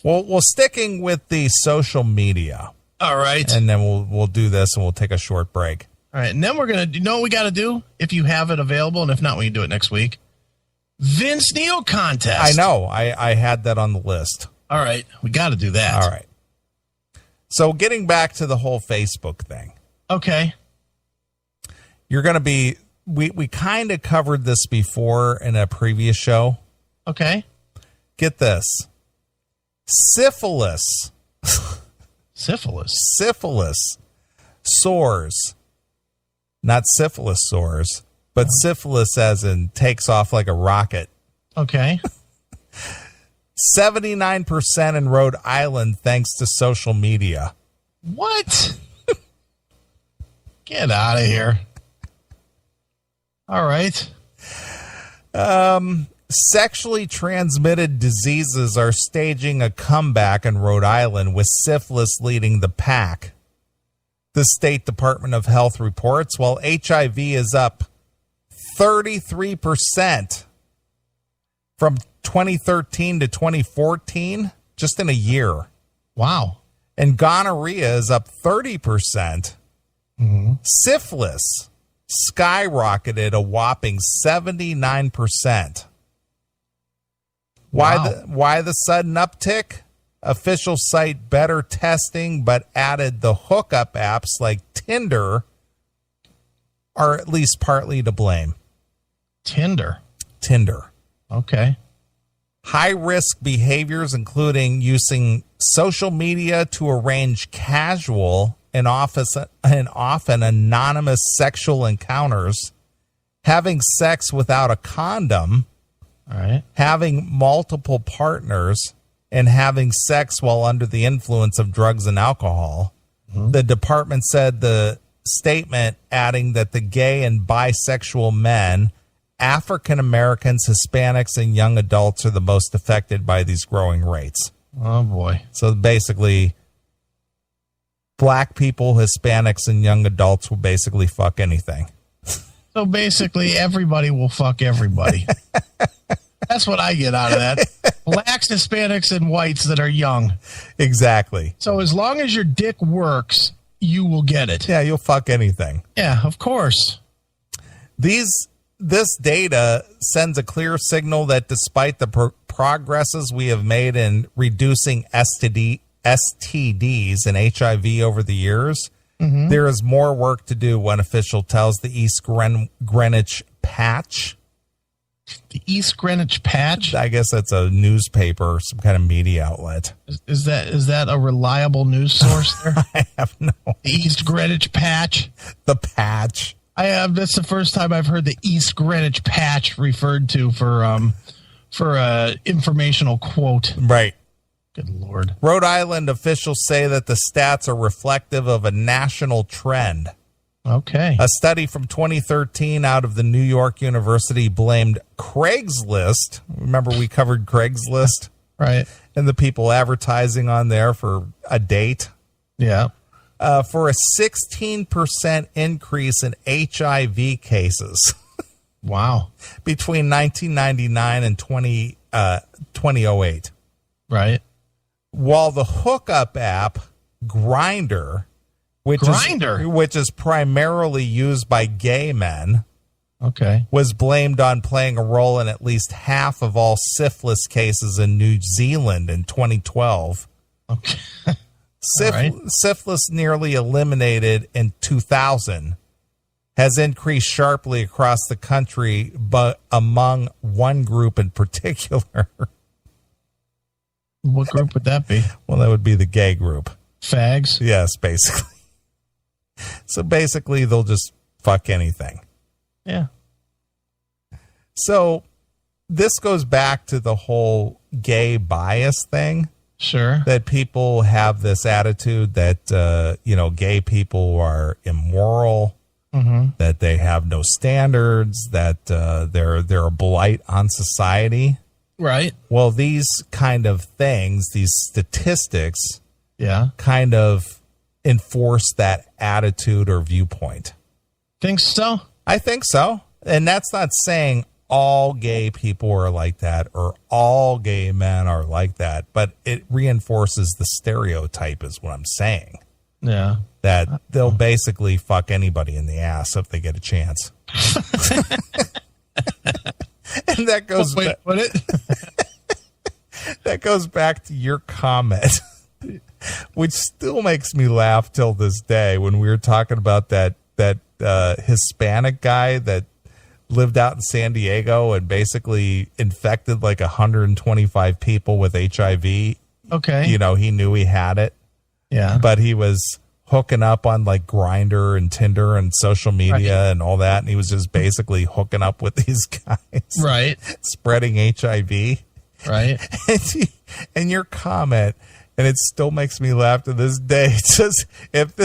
Well, sticking with the social media. All right. And then we'll do this and we'll take a short break. All right. And then we're going to, you know what we got to do? If you have it available, and if not, we can do it next week. Vince Neil contest. I know. I had that on the list. All right. We got to do that. All right. So getting back to the whole Facebook thing. Okay. You're going to be, we kind of covered this before in a previous show. Okay. Get this. Syphilis. Syphilis soars. Not syphilis soars, but syphilis as in takes off like a rocket. Okay. 79% in Rhode Island thanks to social media. What? Get out of here. All right. Sexually transmitted diseases are staging a comeback in Rhode Island, with syphilis leading the pack. The State Department of Health reports, while HIV is up 33% from 2013 to 2014, just in a year. Wow. And gonorrhea is up 30%. Mm-hmm. Syphilis skyrocketed a whopping 79%. Why the sudden uptick? Officials cite better testing, but added the hookup apps like Tinder are at least partly to blame. Tinder. High Okay. risk behaviors, including using social media to arrange casual and often anonymous sexual encounters, having sex without a condom, all right, having multiple partners, and having sex while under the influence of drugs and alcohol. Mm-hmm. The department said the statement, adding that the gay and bisexual men, African Americans, Hispanics, and young adults are the most affected by these growing rates. Oh, boy. So basically, black people, Hispanics, and young adults will basically fuck anything. So basically, everybody will fuck everybody. That's what I get out of that. Blacks, Hispanics, and whites that are young. Exactly. So as long as your dick works, you will get it. Yeah, you'll fuck anything. Yeah, of course. This data sends a clear signal that despite the progresses we have made in reducing STDs and HIV over the years, mm-hmm. there is more work to do, one official tells the East Greenwich Patch. The East Greenwich Patch? I guess that's a newspaper or some kind of media outlet. Is that a reliable news source there? I have no idea. The East Greenwich Patch? The Patch. That's the first time I've heard the East Greenwich Patch referred to for a informational quote. Right. Good Lord. Rhode Island officials say that the stats are reflective of a national trend. Okay. A study from 2013 out of the New York University blamed Craigslist. Remember we covered Craigslist? Right. And the people advertising on there for a date? Yeah. For a 16% increase in HIV cases. Wow. Between 1999 and 2008. Right. While the hookup app Grinder, which is primarily used by gay men, okay, was blamed on playing a role in at least half of all syphilis cases in New Zealand in 2012. Okay. Syphilis, nearly eliminated in 2000, has increased sharply across the country, but among one group in particular. What group would that be? Well, that would be the gay group. Fags? Yes, basically. So basically, they'll just fuck anything. Yeah. So this goes back to the whole gay bias thing. Sure. That people have this attitude that, gay people are immoral, mm-hmm. that they have no standards, that they're a blight on society. Right. Well, these kind of things, these statistics, kind of enforce that attitude or viewpoint. Think so? I think so. And that's not saying all gay people are like that or all gay men are like that, but it reinforces the stereotype is what I'm saying. Yeah. That they'll basically fuck anybody in the ass if they get a chance. And that goes that goes back to your comment, which still makes me laugh till this day when we were talking about that Hispanic guy that lived out in San Diego and basically infected like 125 people with HIV. Okay. You know, he knew he had it. Yeah. But he was hooking up on like Grinder and Tinder and social media and all that. And he was just basically hooking up with these guys. Right. Spreading HIV. Right. And your comment, and it still makes me laugh to this day. It says, if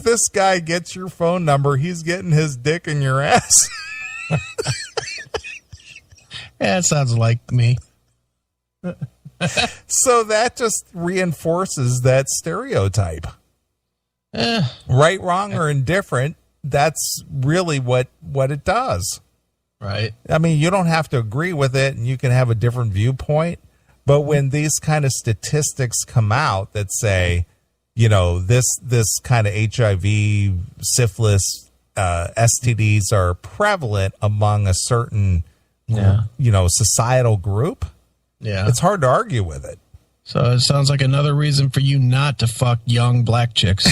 this guy gets your phone number, he's getting his dick in your ass. Yeah, it sounds like me. So that just reinforces that stereotype. Right, wrong, or indifferent, that's really what it does. Right. I mean, you don't have to agree with it, and you can have a different viewpoint. But when these kind of statistics come out that say, you know, this kind of HIV, syphilis, STDs are prevalent among a certain, you know, societal group, it's hard to argue with it. So it sounds like another reason for you not to fuck young black chicks.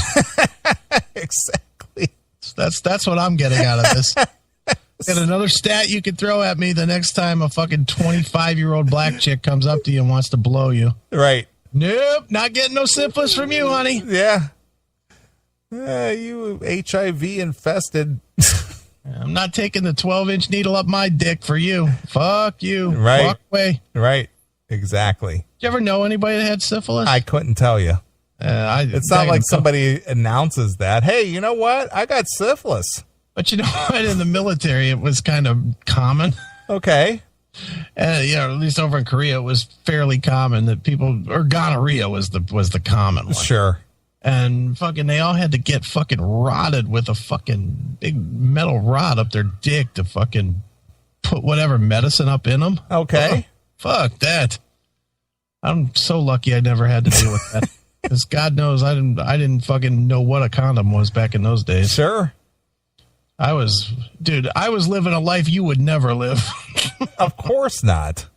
Exactly. That's what I'm getting out of this. Get another stat you could throw at me the next time a fucking 25-year-old black chick comes up to you and wants to blow you. Right. Nope, not getting no syphilis from you, honey. Yeah. You HIV infested. I'm not taking the 12-inch needle up my dick for you. Fuck you. Right. Walk away. Right. Exactly. Did you ever know anybody that had syphilis? I couldn't tell you. It's not like somebody announces that. Hey, you know what? I got syphilis. But you know what? In the military, it was kind of common. Okay. And you know, at least over in Korea, it was fairly common that people, or gonorrhea was the common one. Sure. And fucking, they all had to get fucking rotted with a fucking big metal rod up their dick to fucking put whatever medicine up in them. Okay. Fuck that. I'm so lucky I never had to deal with that. Because God knows I didn't fucking know what a condom was back in those days. Sure. I was living a life you would never live. Of course not.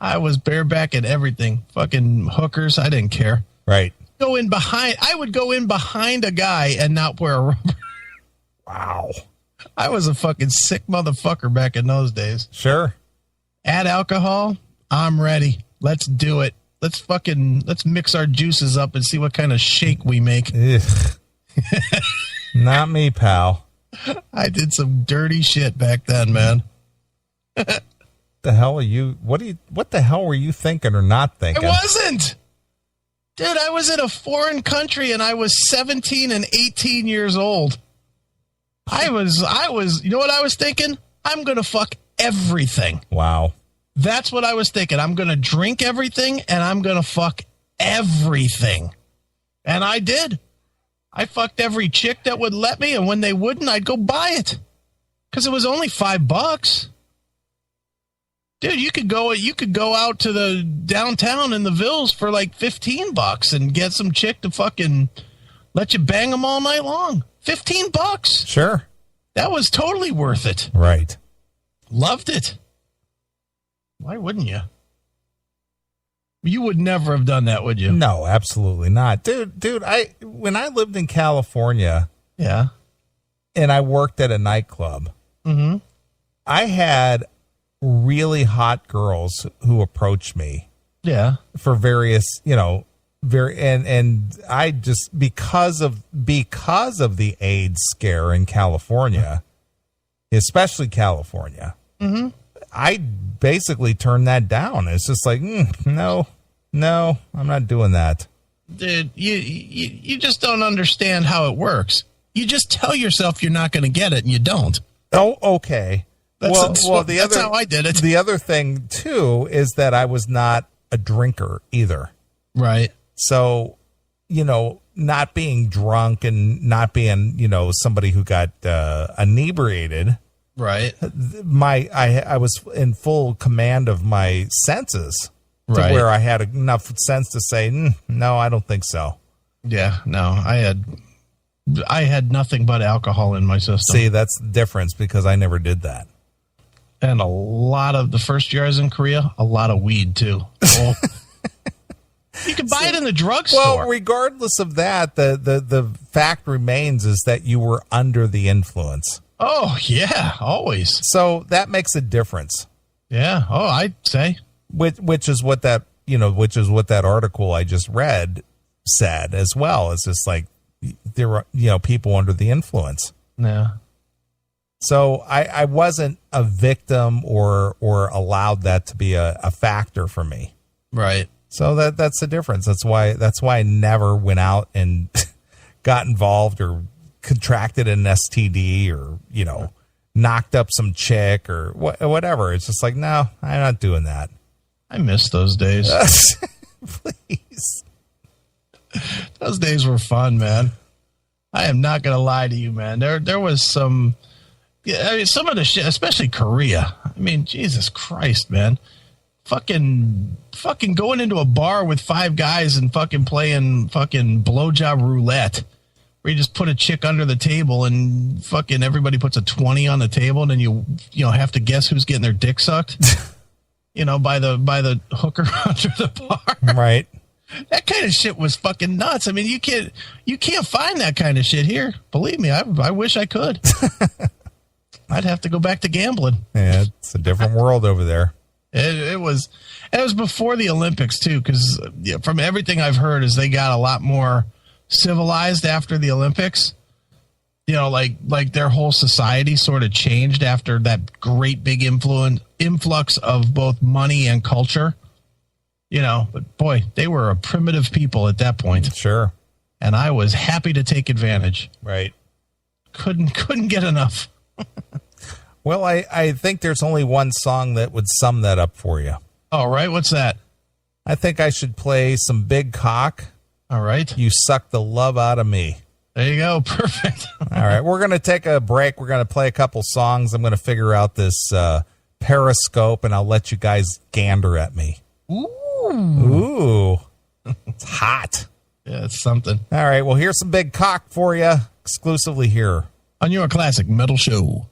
I was bareback and everything. Fucking hookers. I didn't care. Right. I would go in behind a guy and not wear a rubber. Wow. I was a fucking sick motherfucker back in those days. Sure. Add alcohol. I'm ready. Let's do it. Let's mix our juices up and see what kind of shake we make. Not me, pal. I did some dirty shit back then, man. The hell are you? What the hell were you thinking or not thinking? I wasn't. Dude, I was in a foreign country and I was 17 and 18 years old. I was, you know what I was thinking? I'm going to fuck everything. Wow. That's what I was thinking. I'm going to drink everything and I'm going to fuck everything. And I did. I fucked every chick that would let me, and when they wouldn't, I'd go buy it. Because it was only $5. Dude, you could go out to the downtown in the Vills for like $15 and get some chick to fucking let you bang them all night long. $15. Sure. That was totally worth it. Right. Loved it. Why wouldn't you? You would never have done that, would you? No, absolutely not. Dude, when I lived in California, yeah, and I worked at a nightclub, I had really hot girls who approached me. Yeah. For various, and I just because of the AIDS scare in California, especially California, I basically turned that down. It's just like, no, I'm not doing that. Dude, you just don't understand how it works. You just tell yourself you're not going to get it, and you don't. Oh, okay. That's how I did it. The other thing, too, is that I was not a drinker either. Right. So, not being drunk and not being, somebody who got inebriated. Right. I was in full command of my senses to where I had enough sense to say, no, I don't think so. Yeah, no, I had nothing but alcohol in my system. See, that's the difference because I never did that. And a lot of the first year I was in Korea, a lot of weed too. Oh. You can buy it in the drugstore. Well, regardless of that, the fact remains is that you were under the influence. Oh, yeah, always. So that makes a difference. Yeah. Oh, I'd say. Which is what that article I just read said as well. It's just like there were, people under the influence. Yeah. So I wasn't a victim or allowed that to be a factor for me. Right. So that's the difference. That's why I never went out and got involved or contracted an STD or, knocked up some chick or whatever. It's just like, no, I'm not doing that. I miss those days. Please. Those days were fun, man. I am not going to lie to you, man. There was some, some of the shit, especially Korea. I mean, Jesus Christ, man. Fucking going into a bar with 5 guys and fucking playing fucking blowjob roulette, where you just put a chick under the table and fucking everybody puts a 20 on the table, and then you have to guess who's getting their dick sucked, by the hooker under the bar. Right. That kind of shit was fucking nuts. I mean, you can't find that kind of shit here. Believe me, I wish I could. I'd have to go back to gambling. Yeah, it's a different world over there. It was before the Olympics too, because from everything I've heard is they got a lot more civilized after the Olympics. Like their whole society sort of changed after that great big influx of both money and culture. But boy, they were a primitive people at that point. Sure. And I was happy to take advantage. Right. Couldn't get enough. Well, I think there's only one song that would sum that up for you. All right. What's that? I think I should play some Big Cock. All right. You Suck the Love Out of Me. There you go. Perfect. All right. We're going to take a break. We're going to play a couple songs. I'm going to figure out this Periscope, and I'll let you guys gander at me. Ooh. It's hot. Yeah, it's something. All right. Well, here's some Big Cock for you exclusively here on your classic metal show.